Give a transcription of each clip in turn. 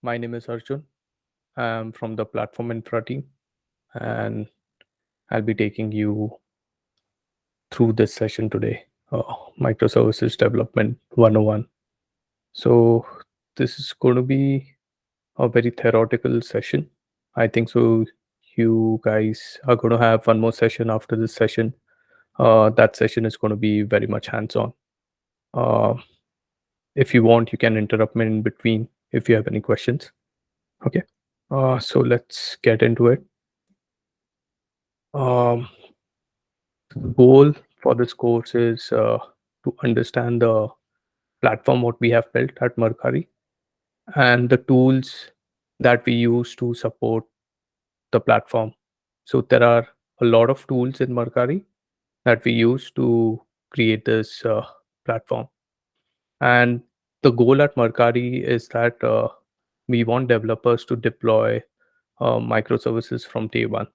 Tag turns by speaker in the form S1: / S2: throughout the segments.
S1: My name is Arjun. I'm from the platform infra team, and I'll be taking you through this session today, Microservices Development 101. So, this is going to be a very theoretical session. I think so. You guys are going to have one more session after this session. That session is going to be very much hands on. Uh, if you want, you can interrupt me in between if you have any questions. Okay. So let's get into it. Um, the goal for this course is to understand the platform what we have built at Mercari and the tools that we use to support the platform. So there are a lot of tools in Mercari that we use to create this platform. And the goal at Mercari is that we want developers to deploy microservices from day one.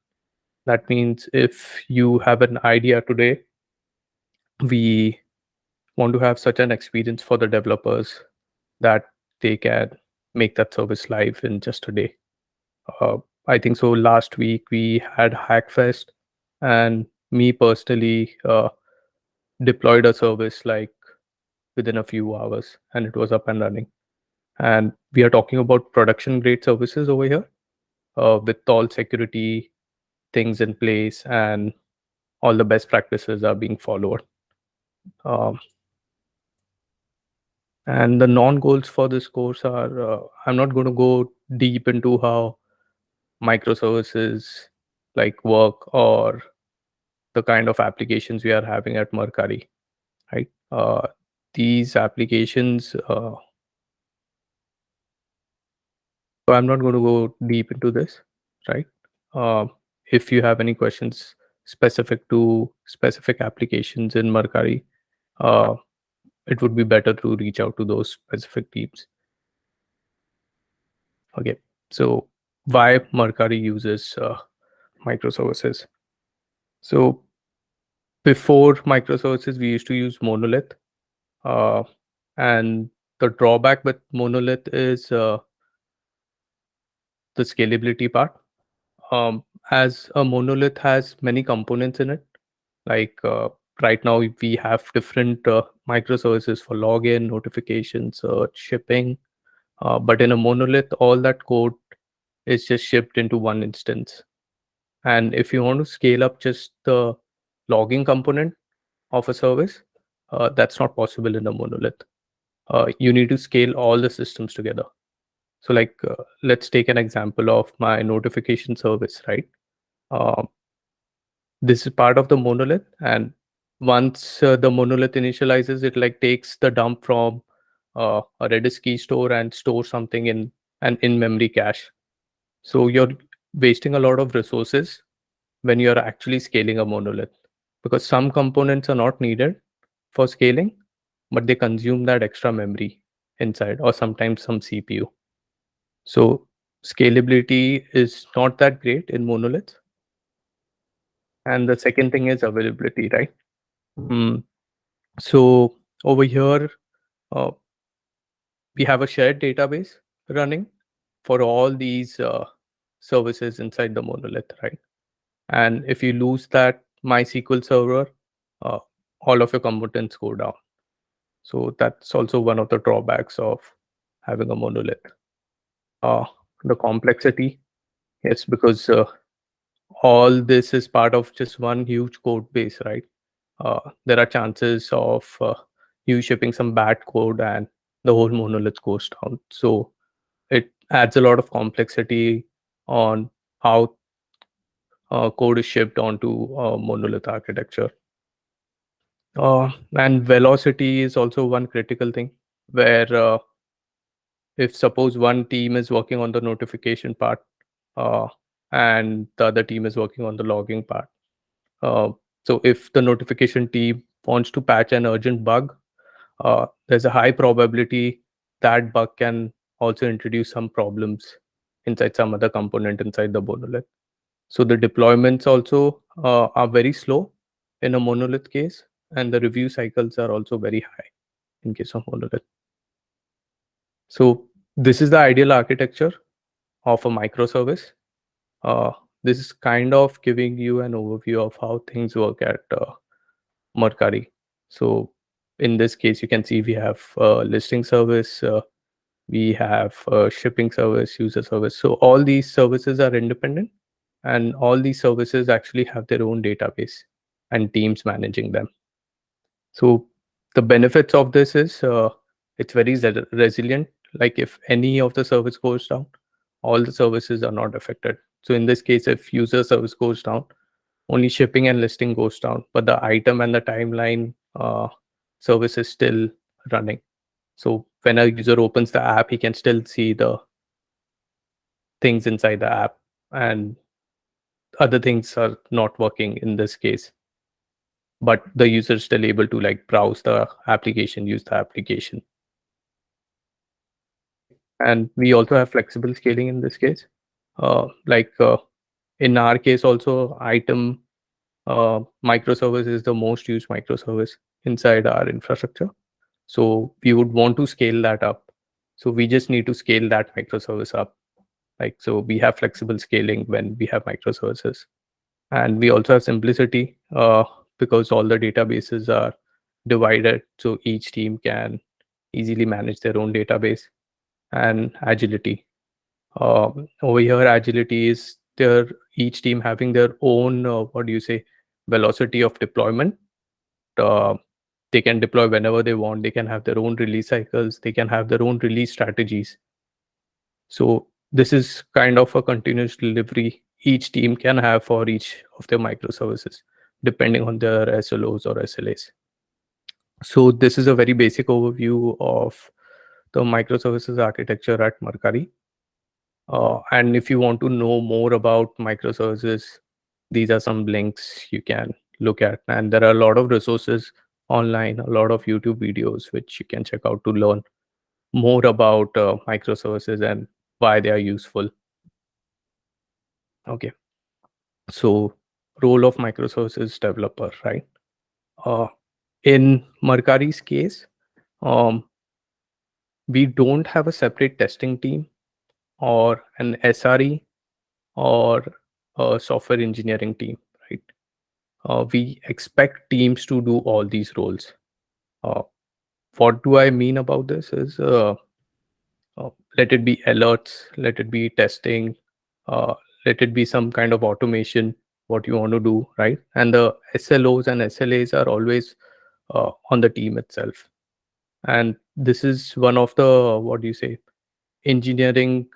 S1: That means if you have an idea today, we want to have such an experience for the developers that they can make that service live in just a day. I think so. Last week we had Hackfest, and me personally deployed a service like within a few hours, and it was up and running. And we are talking about production grade services over here with all security things in place and all the best practices are being followed. Um, and the non-goals for this course are I'm not going to go deep into how microservices like work or the kind of applications we are having at Mercari, right? These applications, so I'm not going to go deep into this, right? If you have any questions specific to specific applications in Mercari, uh, it would be better to reach out to those specific teams. Okay, so why Mercari uses microservices? So before microservices, we used to use monolith, uh, and the drawback with monolith is the scalability part. As a monolith has many components in it, like right now we have different microservices for login, notification, search, shipping. But in a monolith, all that code is just shipped into one instance. And if you want to scale up just the logging component of a service, that's not possible in a monolith. You need to scale all the systems together. So, like, let's take an example of my notification service, right? Uh, this is part of the monolith, and once the monolith initializes, it like takes the dump from a Redis key store and stores something in an in-memory cache. So you're wasting a lot of resources when you're actually scaling a monolith because some components are not needed for scaling, but they consume that extra memory inside or sometimes some CPU. So scalability is not that great in monoliths. And the second thing is availability, right? Mm, so over here, uh, we have a shared database running for all these services inside the monolith, right? And if you lose that MySQL server, uh, all of your components go down. So that's also one of the drawbacks of having a monolith. Uh, the complexity, yes, because all this is part of just one huge code base, right? There are chances of you shipping some bad code and the whole monolith goes down. So it adds a lot of complexity on how code is shipped onto monolith architecture. And velocity is also one critical thing where if suppose one team is working on the notification part uh, and the other team is working on the logging part. Uh, so if the notification team wants to patch an urgent bug, there's a high probability that bug can also introduce some problems inside some other component inside the monolith. So the deployments also are very slow in a monolith case, and the review cycles are also very high in case of monolith. So This is the ideal architecture of a microservice. Uh, this is kind of giving you an overview of how things work at Mercari. So in this case, you can see we have listing service, we have shipping service, user service. So all these services are independent, and all these services actually have their own database and teams managing them. So the benefits of this is it's very resilient. Like if any of the service goes down, all the services are not affected. So in this case, if user service goes down, only shipping and listing goes down, but the item and the timeline service is still running. So when a user opens the app, he can still see the things inside the app, and other things are not working in this case, but the user is still able to like browse the application, use the application. And we also have flexible scaling in this case. In our case also, item microservice is the most used microservice inside our infrastructure. So we would want to scale that up. So we just need to scale that microservice up. Like, so we have flexible scaling when we have microservices. And we also have simplicity because all the databases are divided. So each team can easily manage their own database. And agility. Over here, agility is their each team having their own, what do you say, velocity of deployment. Uh, they can deploy whenever they want. They can have their own release cycles. They can have their own release strategies. So this is kind of a continuous delivery each team can have for each of their microservices, depending on their SLOs or SLAs. So this is a very basic overview of the microservices architecture at Mercari. And if you want to know more about microservices, these are some links you can look at. And there are a lot of resources online, a lot of YouTube videos, which you can check out to learn more about microservices and why they are useful. Okay. So role of microservices developer, right? Uh, in Mercari's case, um, we don't have a separate testing team or an SRE or a software engineering team, right? We expect teams to do all these roles. Uh, what do I mean about this is let it be alerts, let it be testing, uh, let it be some kind of automation, what you want to do, right? And the SLOs and SLAs are always on the team itself. And this is one of the, what do you say, engineering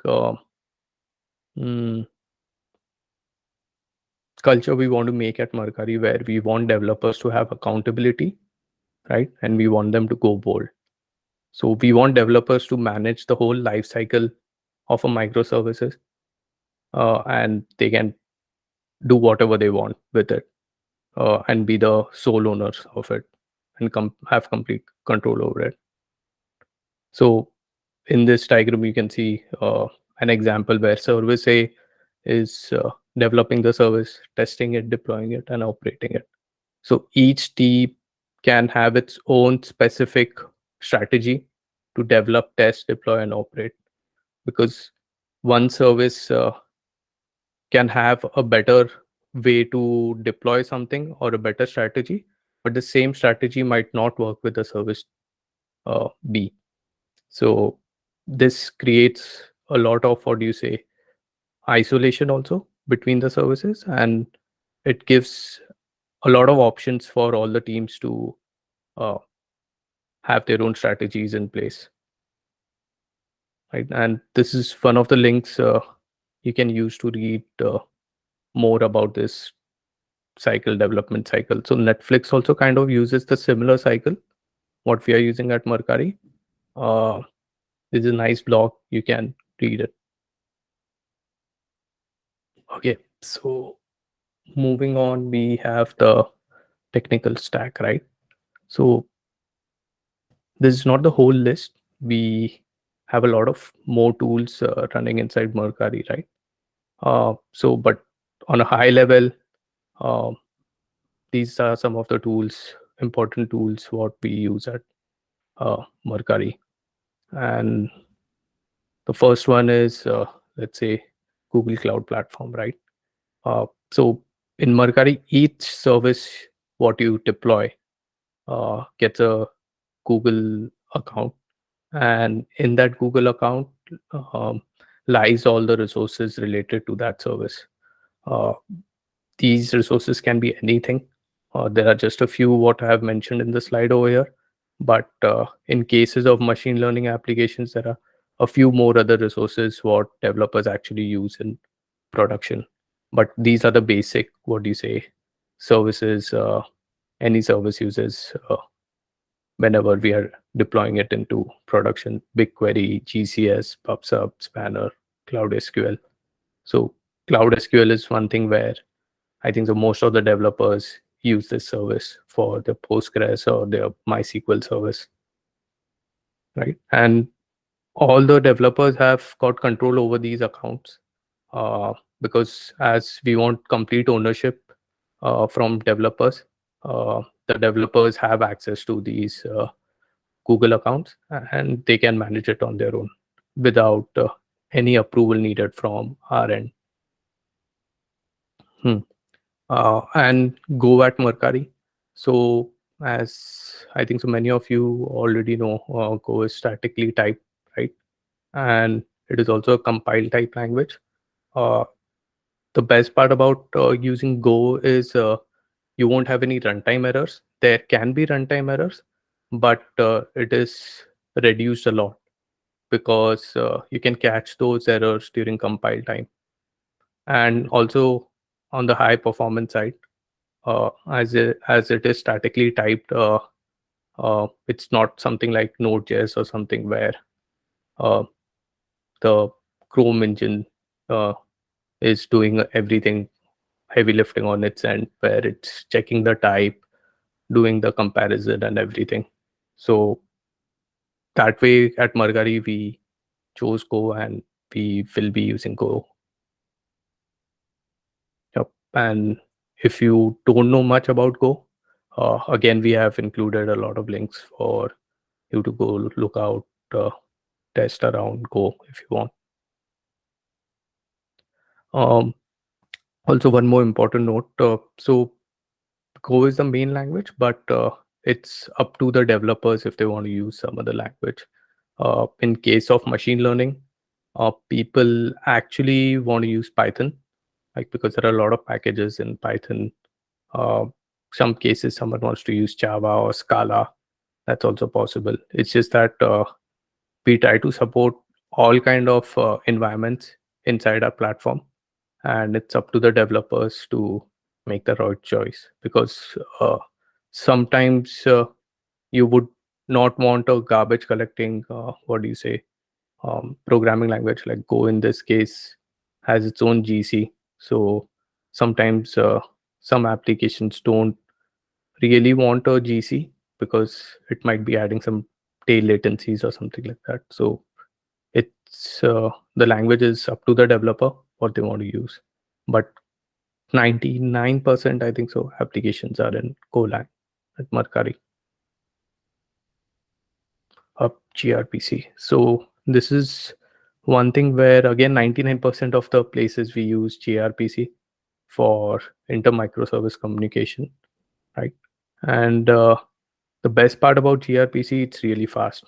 S1: mm, culture we want to make at Mercari, where we want developers to have accountability, right? And we want them to go bold. So we want developers to manage the whole life cycle of a microservices, and they can do whatever they want with it, and be the sole owners of it, and have complete control over it. So in this diagram, you can see an example where service A is developing the service, testing it, deploying it, and operating it. So each team can have its own specific strategy to develop, test, deploy, and operate. Because one service can have a better way to deploy something or a better strategy, but the same strategy might not work with the service B. So this creates a lot of, what do you say, isolation also between the services, and it gives a lot of options for all the teams to uh, have their own strategies in place, right? And this is one of the links you can use to read more about this development cycle. So Netflix also kind of uses the similar cycle what we are using at Mercari. uh, this is a nice blog, you can read it. Okay, so moving on, we have the technical stack, right? So this is not the whole list. We have a lot of more tools running inside Mercari, right? But on a high level, uh, these are some of the tools, important tools, what we use at Mercari. And The first one is, let's say, Google Cloud Platform, right? So in Mercari, each service what you deploy gets a Google account, and in that Google account um, lies all the resources related to that service. Uh, these resources can be anything. There are just a few what I have mentioned in the slide over here, but in cases of machine learning applications, there are a few more other resources what developers actually use in production. But these are the basic, what do you say, services any service uses whenever we are deploying it into production: BigQuery, GCS, PubSub, Spanner, Cloud SQL. So Cloud SQL is one thing where I think the most of the developers use this service for the Postgres or their MySQL service, right? And all the developers have got control over these accounts because as we want complete ownership from developers, the developers have access to these Google accounts and they can manage it on their own without any approval needed from our end. Hmm. And Go at Mercari. So, as I think so many of you already know, Go is statically typed, right? And it is also a compile type language. Uh, the best part about using Go is you won't have any runtime errors. There can be runtime errors, but it is reduced a lot because you can catch those errors during compile time. And also on the high performance side, as it is statically typed, it's not something like Node.js or something where uh, the Chrome engine uh, is doing everything heavy lifting on its end, where it's checking the type, doing the comparison and everything. So that way at Mercari, we chose Go and we will be using Go. Yep. And if you don't know much about Go, again, we have included a lot of links for you to go look out, test around Go if you want. Um, Also, one more important note. So Go is the main language, but it's up to the developers if they want to use some other language. In case of machine learning, people actually want to use Python, like because there are a lot of packages in Python. Uh, some cases, someone wants to use Java or Scala. That's also possible. It's just that we try to support all kind of environments inside our platform, and it's up to the developers to make the right choice because sometimes you would not want a garbage collecting what do you say programming language like Go. In this case has its own GC, so sometimes some applications don't really want a GC because it might be adding some tail latencies or something like that. So it's the language is up to the developer what they want to use, but 99% I think so applications are in Golang at Mercari. GRPC. So this is one thing where again 99% of the places we use gRPC for inter-microservice communication, right? And the best part about gRPC, it's really fast,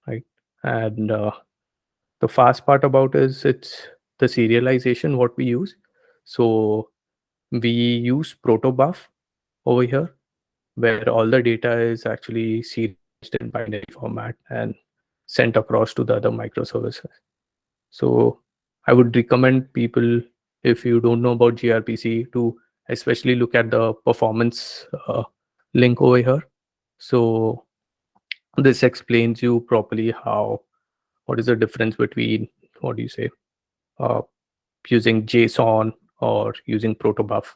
S1: right? And the fast part about is it's the serialization what we use. So we use protobuf over here where all the data is actually serialized in binary format and sent across to the other microservices. So I would recommend people, if you don't know about gRPC, to especially look at the performance link over here. So this explains you properly what is the difference between, what do you say, uh, using JSON or using protobuf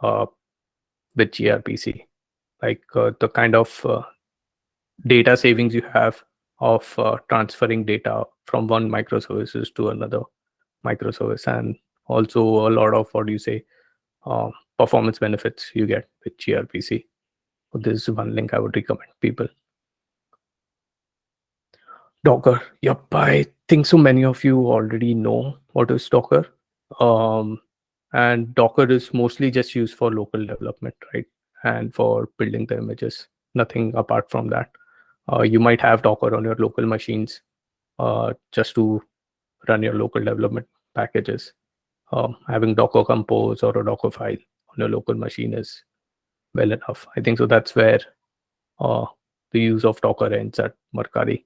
S1: uh, with gRPC, like the kind of data savings you have of transferring data from one microservices to another microservice, and also a lot of, what do you say, uh, performance benefits you get with gRPC. So this is one link I would recommend people. Docker. Yep, I think so many of you already know what is Docker. Um, and Docker is mostly just used for local development, right? And for building the images, nothing apart from that. You might have Docker on your local machines just to run your local development packages. Having Docker Compose or a Docker file on your local machine is well enough. I think so. That's where uh, the use of Docker ends at Mercari.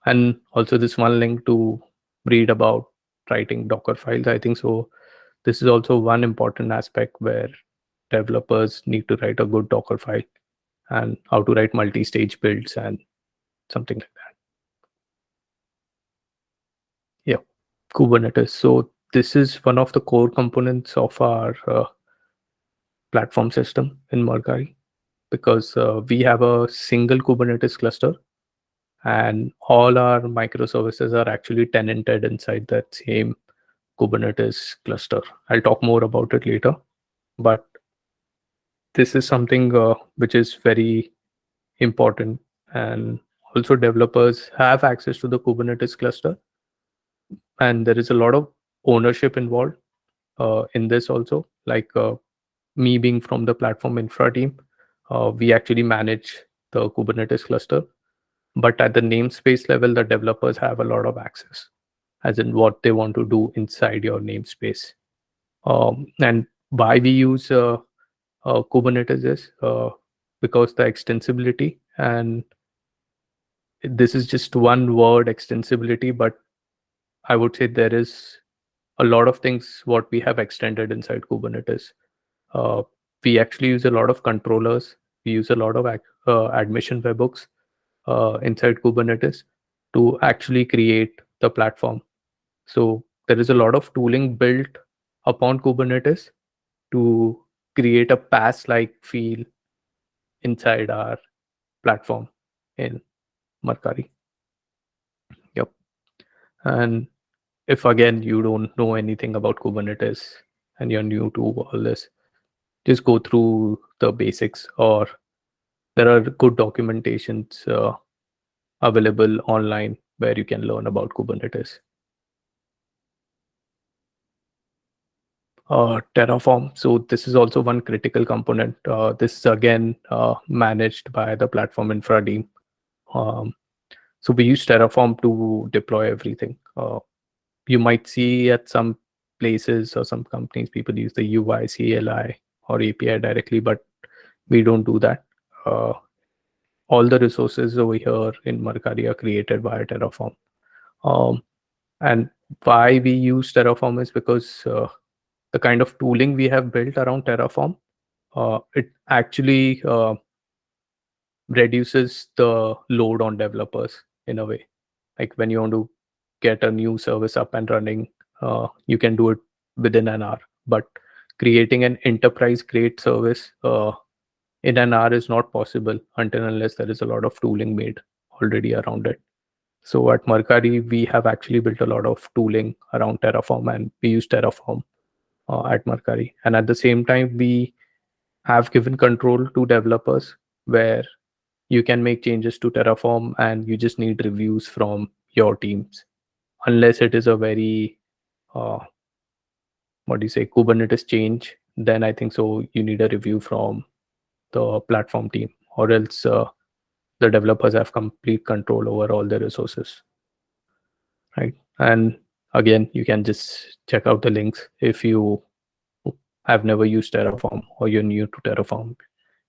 S1: And also this one link to read about writing Docker files. I think so. This is also one important aspect where developers need to write a good Docker file and how to write multi-stage builds and something like that. Yeah, Kubernetes. So this is one of the core components of our platform system in Mercari because we have a single Kubernetes cluster and all our microservices are actually tenanted inside that same Kubernetes cluster. I'll talk more about it later, but this is something which is very important. And also developers have access to the Kubernetes cluster, and there is a lot of ownership involved in this also. Like me being from the platform infra team, we actually manage the Kubernetes cluster, but at the namespace level, the developers have a lot of access, as in what they want to do inside your namespace. And why we use Kubernetes is because the extensibility, and this is just one word, extensibility, but I would say there is a lot of things what we have extended inside Kubernetes. Uh, we actually use a lot of controllers. We use a lot of admission webhooks inside Kubernetes to actually create the platform. So there is a lot of tooling built upon Kubernetes to create a PaaS-like feel inside our platform in Mercari. Yep. And if again you don't know anything about Kubernetes and you're new to all this, just go through the basics, or there are good documentations available online where you can learn about Kubernetes. Terraform. So this is also one critical component. This is again managed by the platform infra team. Um, so we use Terraform to deploy everything. You might see at some places or some companies, people use the UI, CLI, or API directly, but we don't do that. All the resources over here in Mercari are created via Terraform. And why we use Terraform is because the kind of tooling we have built around Terraform, it actually reduces the load on developers in a way. Like when you want to get a new service up and running, you can do it within an hour. But creating an enterprise grade service in an hour is not possible until unless there is a lot of tooling made already around it. So at Mercari, we have actually built a lot of tooling around Terraform, and we use Terraform at Mercari. And at the same time, we have given control to developers where you can make changes to Terraform and you just need reviews from your teams. Unless it is a very, what do you say, Kubernetes change, then I think so you need a review from the platform team, or else the developers have complete control over all the resources, right? And again, you can just check out the links if you have never used Terraform or you're new to Terraform.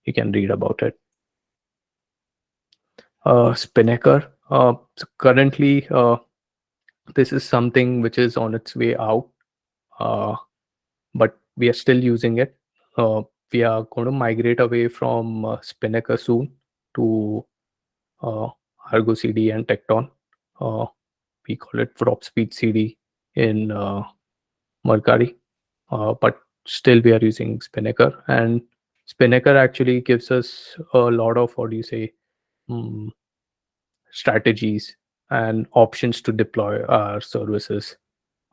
S1: You can read about it. Spinnaker. So currently, this is something which is on its way out, but we are still using it. We are going to migrate away from Spinnaker soon to Argo CD and Tecton. We call it Drop Speed CD in Mercari, but still we are using Spinnaker. And Spinnaker actually gives us a lot of, what do you say, strategies and options to deploy our services,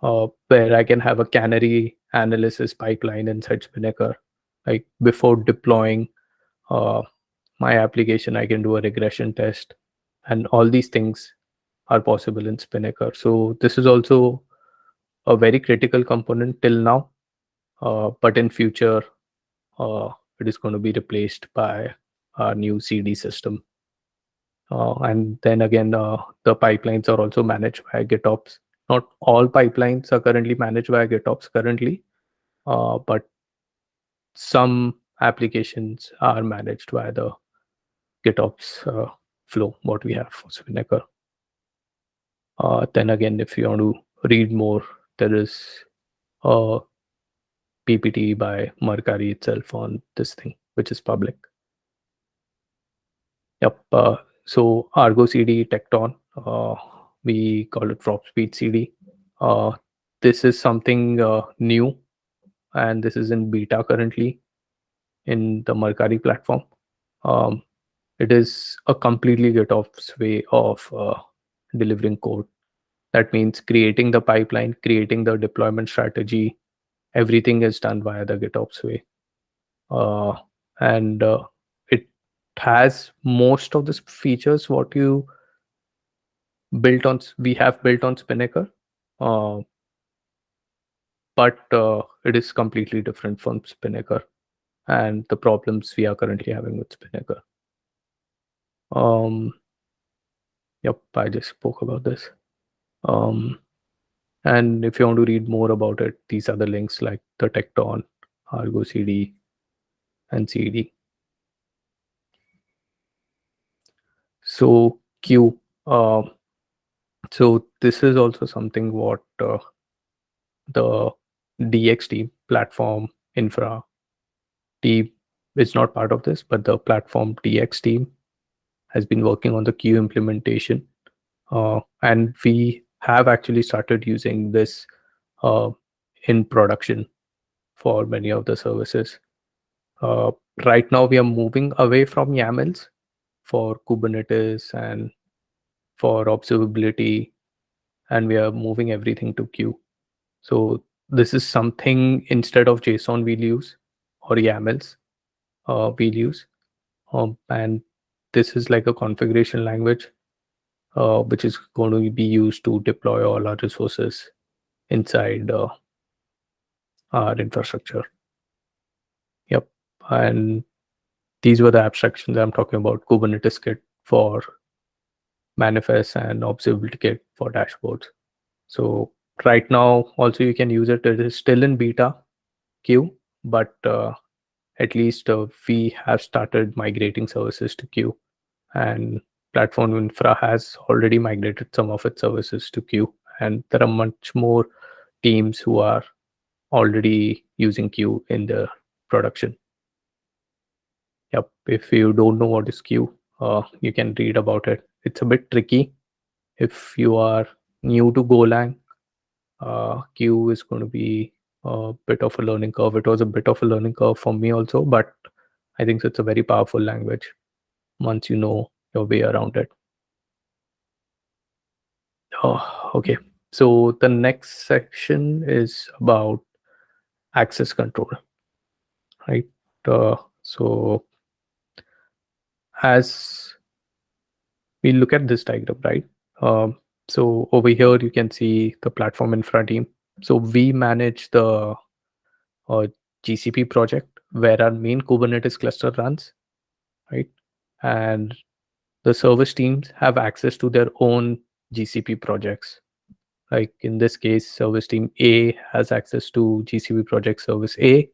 S1: where I can have a canary analysis pipeline inside Spinnaker. Like before deploying uh, my application, I can do a regression test and all these things are possible in Spinnaker. So this is also a very critical component till now, but in future, it is going to be replaced by our new CD system. And then again, the pipelines are also managed by GitOps. Not all pipelines are currently managed by GitOps currently, but some applications are managed by the GitOps flow, what we have for Spinnaker. Then again, if you want to read more, there is a PPT by Mercari itself on this thing, which is public. Yep. So Argo CD Tecton, we call it drop speed CD. This is something new, and this is in beta currently in the Mercari platform. Um, it is a completely GitOps way of delivering code. That means creating the pipeline, creating the deployment strategy. Everything is done via the GitOps way. And it has most of the features what you we have built on Spinnaker, uh, but it is completely different from Spinnaker and the problems we are currently having with Spinnaker. Yep, I just spoke about this. And if you want to read more about it, these are the links like the Tecton, Argo CD, and CD. So Q. So this is also something what the DX team, platform infra team, is not part of this, but the platform DX team has been working on the Q implementation. And we have actually started using this uh, in production for many of the services. Right now, we are moving away from YAMLs for Kubernetes and for observability, and we are moving everything to Q. So this is something instead of JSON we'll use or YAMLs we'll use. And this is like a configuration language which is going to be used to deploy all our resources inside our infrastructure. Yep. And these were the abstractions I'm talking about: Kubernetes Kit for manifest and observability kit for dashboards. So right now, also you can use it. It is still in beta queue, but at least we have started migrating services to queue, and platform infra has already migrated some of its services to queue, and there are much more teams who are already using queue in the production. Yep. If you don't know what is queue, you can read about it. It's a bit tricky. If you are new to Golang, queue is going to be a bit of a learning curve. It was a bit of a learning curve for me also, but I think it's a very powerful language once you know your way around it. Okay. So the next section is about access control, right? So as we look at this diagram, right? So over here, you can see the platform infra team. So we manage the GCP project where our main Kubernetes cluster runs, right? And the service teams have access to their own GCP projects. Like in this case, service team A has access to GCP project service A,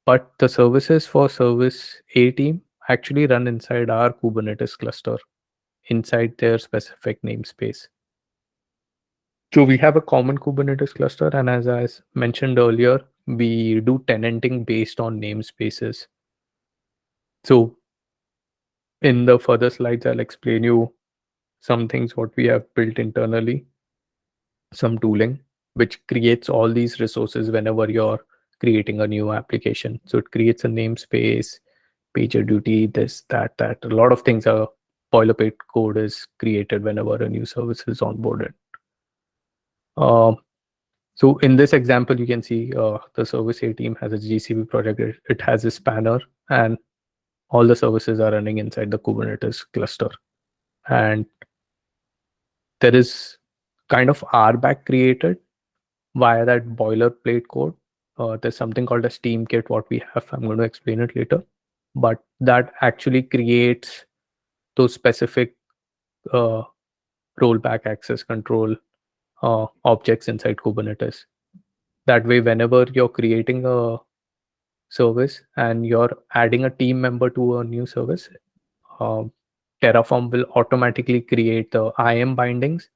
S1: but the services for service A team actually run inside our Kubernetes cluster, inside their specific namespace. So we have a common Kubernetes cluster, and as I mentioned earlier, we do tenanting based on namespaces. So in the further slides, I'll explain you some things what we have built internally, some tooling, which creates all these resources whenever you're creating a new application. So it creates a namespace, PagerDuty, this, that, that. A lot of things are boilerplate code is created whenever a new service is onboarded. So in this example, you can see the service A team has a GCP project. It has a spanner, and all the services are running inside the Kubernetes cluster. And there is kind of RBAC created via that boilerplate code. There's something called a Steam kit, what we have. I'm going to explain it later. But that actually creates those specific uh, rollback access control objects inside Kubernetes. That way, whenever you're creating a service and you're adding a team member to a new service, um, Terraform will automatically create the IAM bindings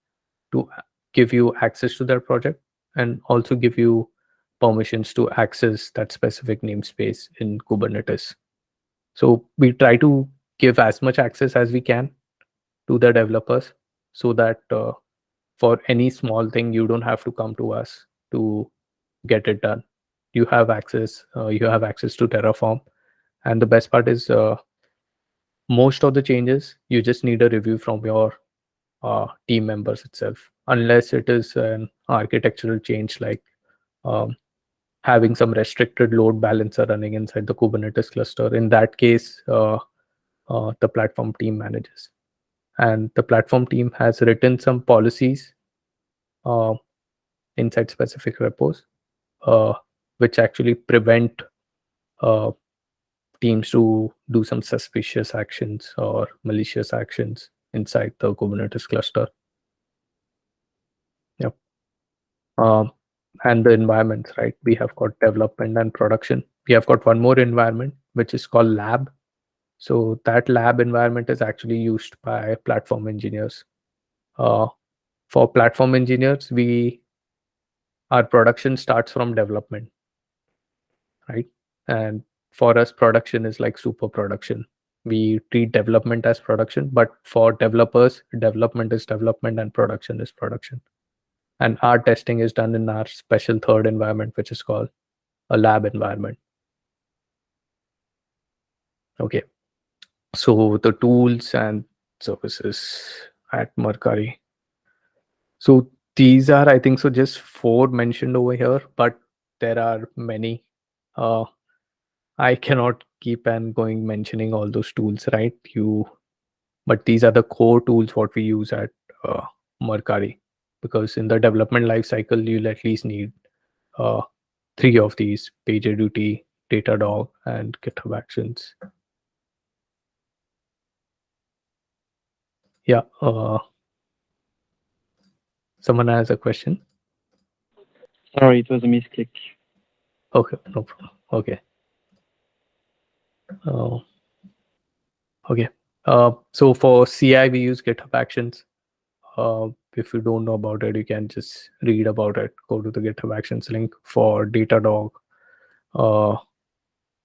S1: to give you access to that project and also give you permissions to access that specific namespace in Kubernetes. So we try to give as much access as we can to the developers so that for any small thing, you don't have to come to us to get it done. You have access. You have access to Terraform, and the best part is most of the changes you just need a review from your team members itself, unless it is an architectural change like um, having some restricted load balancer running inside the Kubernetes cluster. In that case, the platform team manages, and the platform team has written some policies uh, inside specific repos, uh, which actually prevent uh, teams to do some suspicious actions or malicious actions inside the Kubernetes cluster. Yep. Um, and the environments, right? We have got development and production. We have got one more environment, which is called lab. So that lab environment is actually used by platform engineers. Uh, for platform engineers, our production starts from development, right? And for us, production is like super production. We treat development as production, but for developers, development is development and production is production. And our testing is done in our special third environment, which is called a lab environment. Okay. So the tools and services at Mercari. So these are, I think, so just 4 mentioned over here, but there are many. Uh, I cannot keep on going mentioning all those tools, right? But these are the core tools what we use at uh, Mercari, because in the development lifecycle, you'll at least need uh, 3 of these: PagerDuty, Datadog, and GitHub Actions. Yeah. Someone has a question.
S2: Sorry, it was a misclick.
S1: Okay, no problem. Okay. Okay. So for CI, we use GitHub Actions. If you don't know about it, you can just read about it. Go to the GitHub Actions link. For Datadog, uh,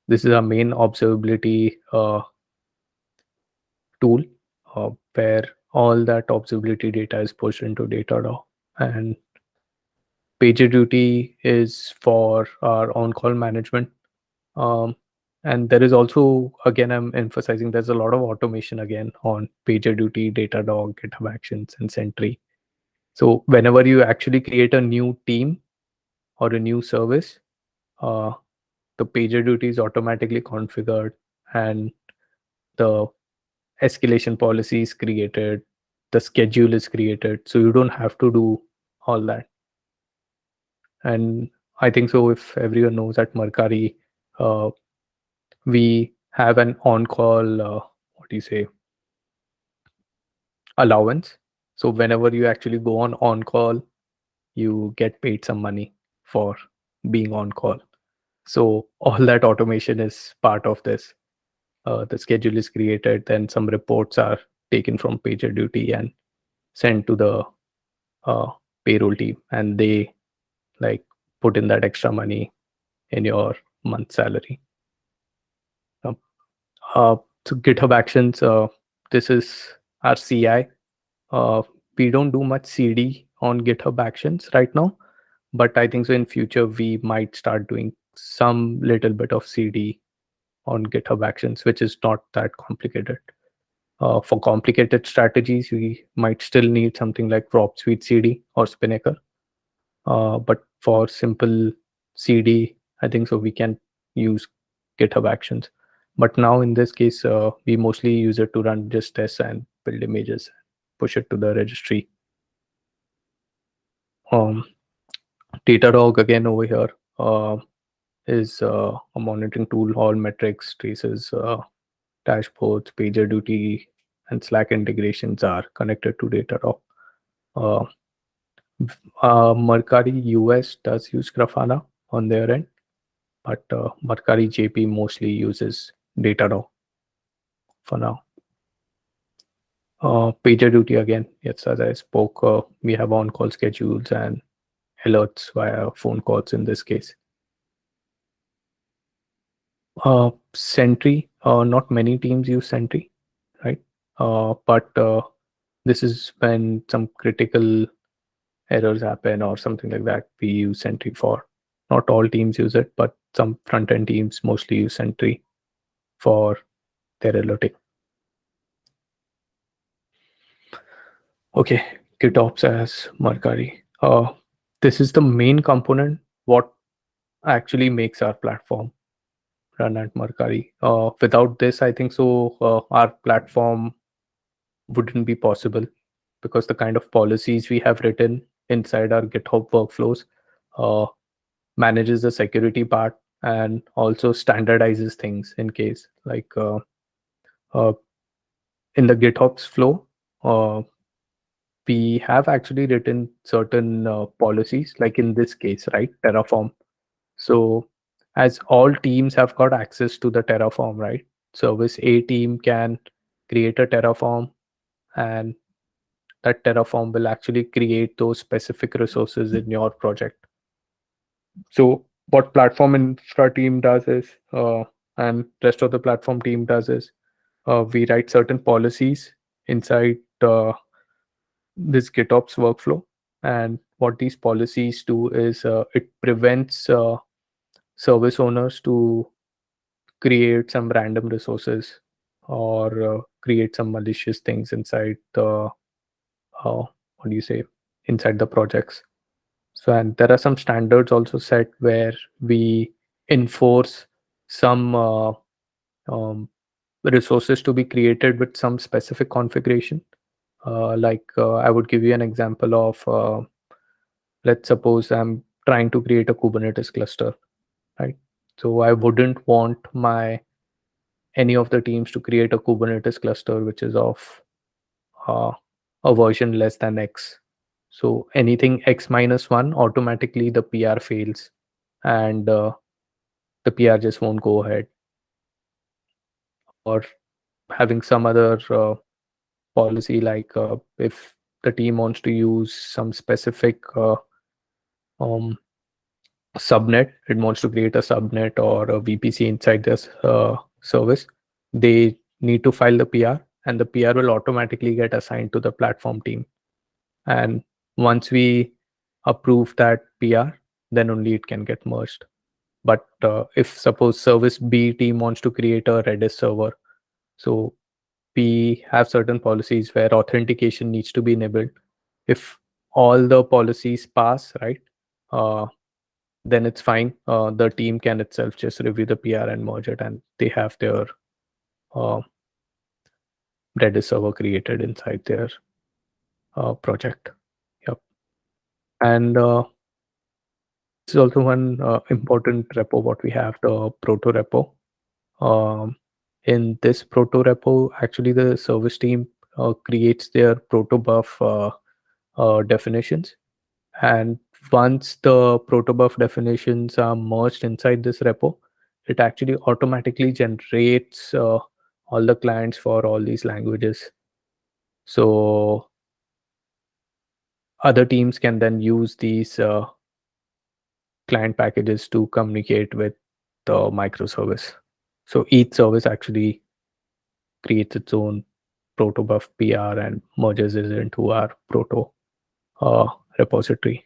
S1: this is our main observability tool where all that observability data is pushed into Datadog. And PagerDuty is for our on-call management. Um, and there is also, again, I'm emphasizing there's a lot of automation again on PagerDuty, Datadog, GitHub Actions, and Sentry. So whenever you actually create a new team or a new service, uh, the PagerDuty is automatically configured and the escalation policy is created, the schedule is created. So you don't have to do all that. And I think so if everyone knows at Mercari, uh, we have an on-call, what do you say, allowance. So whenever you actually go on call, you get paid some money for being on call. So all that automation is part of this. The schedule is created, then some reports are taken from PagerDuty and sent to the uh, payroll team, and they like put in that extra money in your month salary. Um, so GitHub Actions, this is our CI. Uh, we don't do much CD on GitHub Actions right now, but I think so in future we might start doing some little bit of CD on GitHub Actions, which is not that complicated. For complicated strategies, we might still need something like Prop Suite CD or Spinnaker. But for simple CD, I think so we can use GitHub Actions. But now in this case, we mostly use it to run just tests and build images, push it to the registry. Um, Datadog again over here is a monitoring tool. All metrics, traces, dashboards, PagerDuty, and Slack integrations are connected to Datadog. Uh, Mercari US does use Grafana on their end, but Mercari JP mostly uses Datadog for now. PagerDuty again, yes, as I spoke, we have on-call schedules and alerts via phone calls in this case. Sentry, not many teams use Sentry, right? But this is when some critical errors happen or something like that, we use Sentry for. Not all teams use it, but some front-end teams mostly use Sentry for their alerting. Okay, GitOps as Mercari. This is the main component, what actually makes our platform run at Mercari. Without this, I think so, our platform wouldn't be possible, because the kind of policies we have written inside our GitHub workflows uh, manages the security part and also standardizes things in case like uh, in the GitOps flow. We have actually written certain policies, like in this case, right? Terraform. So, as all teams have got access to the Terraform, right? Service A team can create a Terraform, and that Terraform will actually create those specific resources in your project. So, what platform infra team does is, and rest of the platform team does is, we write certain policies inside this GitOps workflow. And what these policies do is it prevents service owners to create some random resources or create some malicious things inside the what do you say, inside the projects. So, and there are some standards also set where we enforce some resources to be created with some specific configuration. I would give you an example of, let's suppose I'm trying to create a Kubernetes cluster, right? So I wouldn't want my any of the teams to create a Kubernetes cluster which is of uh, a version less than X. So anything X minus one, automatically the PR fails, and the PR just won't go ahead. Or having some other policy, like if the team wants to use some specific um, subnet, it wants to create a subnet or a VPC inside this service, they need to file the PR, and the PR will automatically get assigned to the platform team. And once we approve that PR, then only it can get merged. But if suppose service B team wants to create a Redis server, so we have certain policies where authentication needs to be enabled. If all the policies pass, right, then it's fine. The team can itself just review the PR and merge it, and they have their uh, Redis server created inside their project. Yep. And this is also one important repo what we have, the proto repo. In this proto repo, actually the service team creates their protobuf definitions. And once the protobuf definitions are merged inside this repo, it actually automatically generates all the clients for all these languages. So other teams can then use these client packages to communicate with the microservice. So each service actually creates its own protobuf PR and merges it into our proto repository.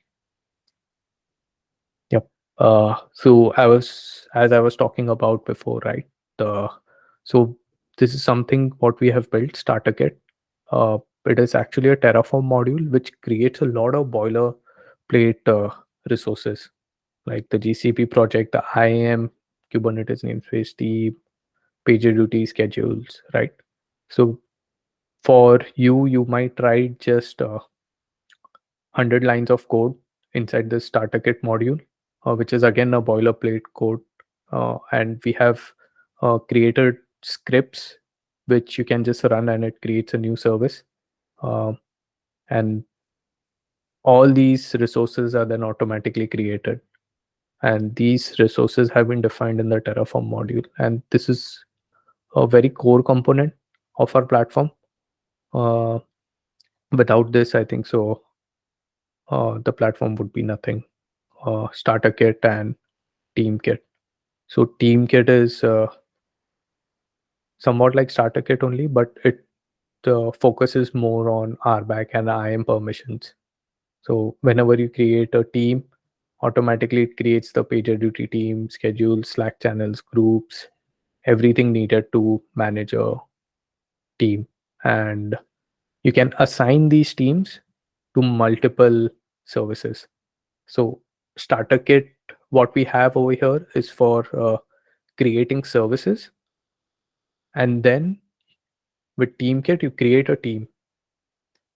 S1: Yep. So as I was talking about before, right? The so this is something what we have built, starter kit. It is actually a Terraform module which creates a lot of boilerplate resources, like the GCP project, the IAM, Kubernetes namespace, the PagerDuty schedules, right? So for you, you might write just 100 lines of code inside the starter kit module, which is again a boilerplate code, and we have created scripts which you can just run and it creates a new service. And all these resources are then automatically created, and these resources have been defined in the Terraform module, and this is a very core component of our platform. uh, Without this, I think so the platform would be nothing. Starter kit and team kit. So team kit is somewhat like starter kit only, but it focuses more on RBAC and IAM permissions. So whenever you create a team, automatically it creates the PagerDuty team, schedules, Slack channels, groups, everything needed to manage a team. And you can assign these teams to multiple services. So starter kit, what we have over here is for creating services. And then with team kit, you create a team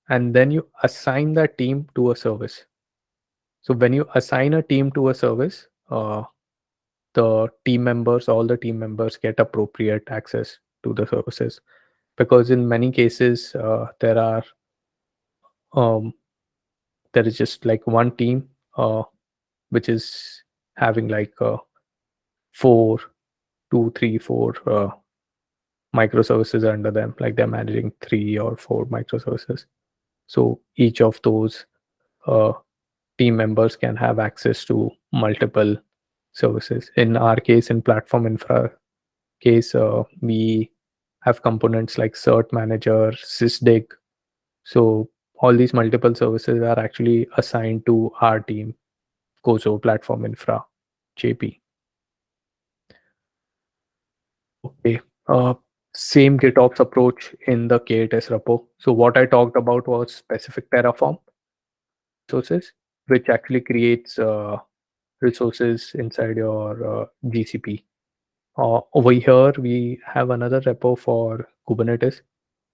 S1: and then you assign that team to a service. So when you assign a team to a service, the team members, all the team members get appropriate access to the services. Because in many cases, um, there is just like one team which is having like four, two, three, four microservices under them, like they're managing 3 or 4 microservices. So each of those uh, team members can have access to multiple services. In our case, in platform infra case, we have components like cert manager, sysdig. So all these multiple services are actually assigned to our team, Gozo platform infra, JP. Okay. Uh, Same GitOps approach in the K8s repo. So what I talked about was specific Terraform resources, which actually creates resources inside your GCP. Over here, we have another repo for Kubernetes,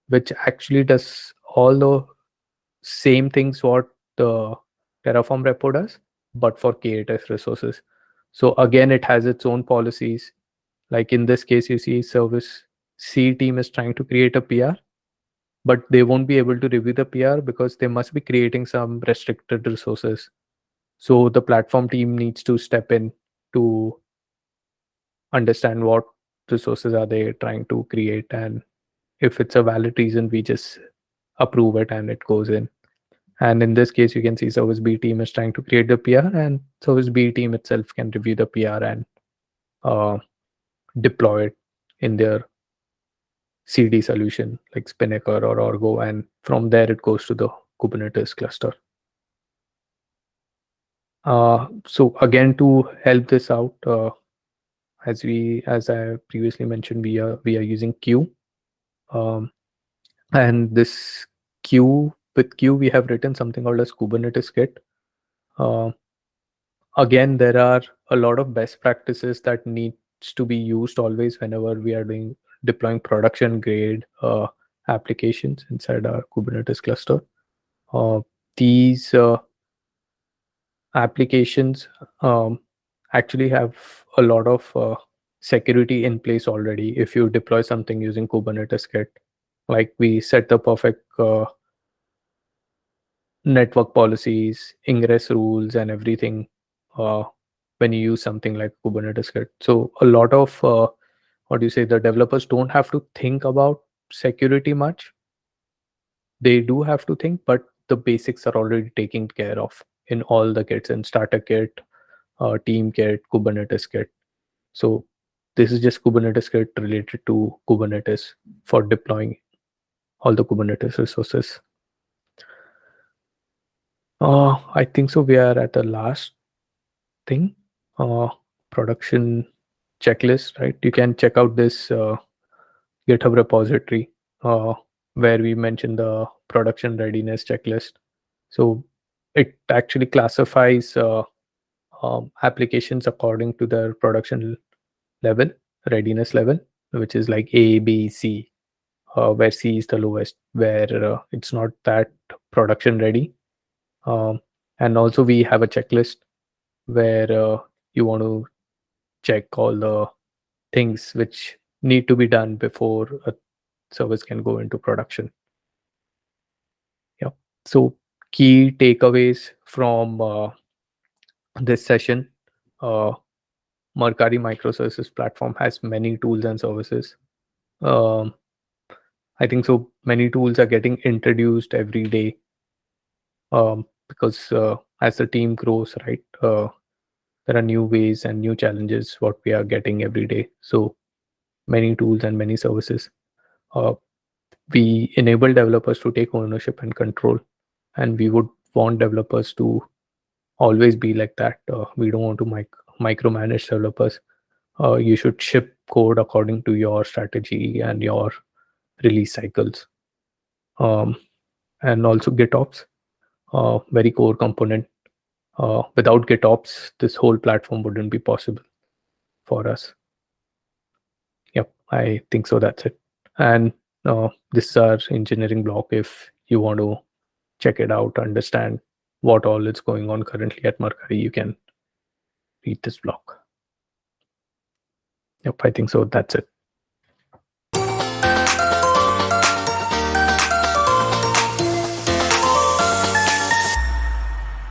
S1: which actually does all the same things what the Terraform repo does, but for K8s resources. So again, it has its own policies. Like in this case, you see service C team is trying to create a PR, but they won't be able to review the PR because they must be creating some restricted resources. So the platform team needs to step in to understand what resources are they trying to create, and if it's a valid reason, we just approve it and it goes in. And in this case, you can see service B team is trying to create the PR, and service B team itself can review the PR and uh, deploy it in their CD solution like Spinnaker or Orgo, and from there it goes to the Kubernetes cluster. So again, to help this out, as I previously mentioned, we are using Q, um, and this Q we have written something called as Kubernetes Kit. Uh, Again, there are a lot of best practices that needs to be used always whenever we are deploying production grade applications inside our Kubernetes cluster. These applications actually have a lot of security in place already. If you deploy something using Kubernetes Kit, like we set the perfect network policies, ingress rules, and everything uh, when you use something like Kubernetes Kit. So a lot of what do you say, the developers don't have to think about security much. They do have to think, but the basics are already taken care of in all the kits, in starter kit, team kit, Kubernetes kit. So this is just Kubernetes kit related to Kubernetes for deploying all the Kubernetes resources. I think so. We are at the last thing, production checklist, right? You can check out this GitHub repository where we mentioned the production readiness checklist. So it actually classifies applications according to their production level, readiness level, which is like A, B, C, where C is the lowest, where it's not that production ready. Um, And also we have a checklist where you want to check all the things which need to be done before a service can go into production. Yeah. So key takeaways from this session. Uh, Mercari microservices platform has many tools and services. Um, I think so. Many tools are getting introduced every day because as the team grows, right, there are new ways and new challenges what we are getting every day. So many tools and many services. Uh, we enable developers to take ownership and control, and we would want developers to always be like that. We don't want to micromanage developers. You should ship code according to your strategy and your release cycles. Um, and also GitOps, very core component. Without GitOps, this whole platform wouldn't be possible for us. Yep, I think so. That's it. And this is our engineering block. If you want to check it out, understand what all is going on currently at Mercari, you can read this block. Yep, I think so. That's it.